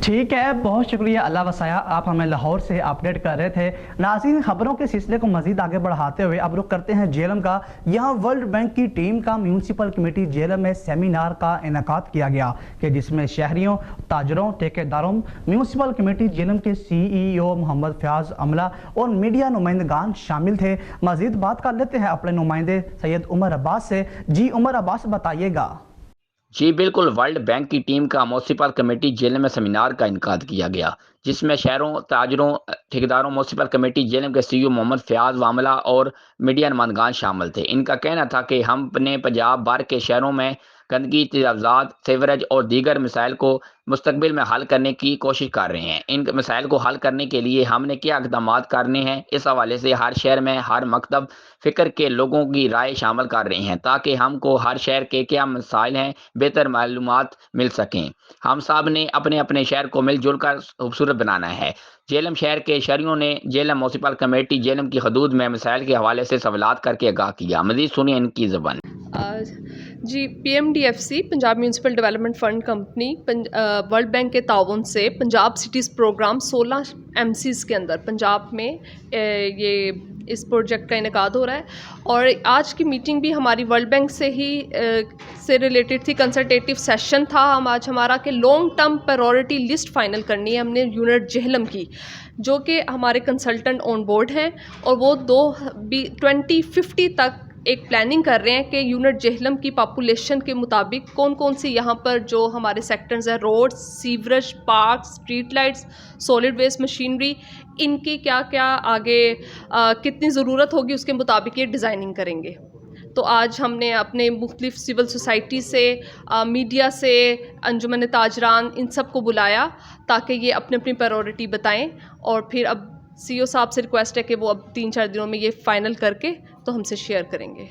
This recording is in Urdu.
ٹھیک ہے، بہت شکریہ اللہ وسایا، آپ ہمیں لاہور سے اپڈیٹ کر رہے تھے۔ ناظرین، خبروں کے سلسلے کو مزید آگے بڑھاتے ہوئے اب رخ کرتے ہیں جہلم کا۔ یہاں ورلڈ بینک کی ٹیم کا میونسپل کمیٹی جہلم میں سیمینار کا انعقاد کیا گیا کہ جس میں شہریوں، تاجروں، ٹھیکیداروں، میونسپل کمیٹی جہلم کے CEO محمد فیاض عملہ اور میڈیا نمائندگان شامل تھے۔ مزید بات کر لیتے ہیں اپنے نمائندے سید عمر عباس سے۔ جی عمر عباس، بتائیے گا۔ جی بالکل، ورلڈ بینک کی ٹیم کا میونسپل کمیٹی جہلم میں سیمینار کا انعقاد کیا گیا جس میں شہروں، تاجروں، ٹھیکیداروں، میونسپل کمیٹی جہلم کے CEO محمد فیاض عملہ اور میڈیا نمائندگان شامل تھے۔ ان کا کہنا تھا کہ ہم اپنے پنجاب بھر کے شہروں میں گندگی، تجاوزات، سیوریج اور دیگر مسائل کو مستقبل میں حل کرنے کی کوشش کر رہے ہیں۔ ان مسائل کو حل کرنے کے لیے ہم نے کیا اقدامات کرنے ہیں، اس حوالے سے ہر شہر میں ہر مکتب فکر کے لوگوں کی رائے شامل کر رہے ہیں تاکہ ہم کو ہر شہر کے کیا مسائل ہیں بہتر معلومات مل سکیں۔ ہم سب نے اپنے اپنے شہر کو مل جل کر خوبصورت بنانا ہے۔ جہلم شہر کے شہریوں نے جہلم میونسپل کمیٹی جہلم کی حدود میں مسائل کے حوالے سے سوالات کر کے آگاہ کیا۔ مزید سنیں ان کی زبان۔ جی PMDFC Punjab municipal development fund company world bank کے تعاون سے پنجاب سٹیز پروگرام 16 MCs کے اندر پنجاب میں یہ اس پروجیکٹ کا انعقاد ہو رہا ہے، اور آج کی میٹنگ بھی ہماری ورلڈ بینک سے ہی سے ریلیٹڈ تھی۔ کنسلٹیٹیو سیشن تھا آج ہمارا کہ long term priority list final کرنی ہے ہم نے یونٹ جہلم کی، جو کہ ہمارے کنسلٹنٹ آن بورڈ ہیں، اور وہ 2050 تک ایک پلاننگ کر رہے ہیں کہ یونٹ جہلم کی پاپولیشن کے مطابق کون کون سی یہاں پر جو ہمارے سیکٹرز ہیں، road, sewerage, park, street lights, solid waste machinery, ان کی کیا کیا آگے کتنی ضرورت ہوگی، اس کے مطابق یہ ڈیزائننگ کریں گے۔ تو آج ہم نے اپنے مختلف سول سوسائٹی سے، میڈیا سے، انجمن تاجران، ان سب کو بلایا تاکہ یہ اپنی اپنی پرائورٹی بتائیں، اور پھر اب CEO صاحب سے ریکویسٹ ہے کہ وہ اب 3-4 دنوں میں یہ فائنل کر کے تو ہم سے شیئر کریں گے۔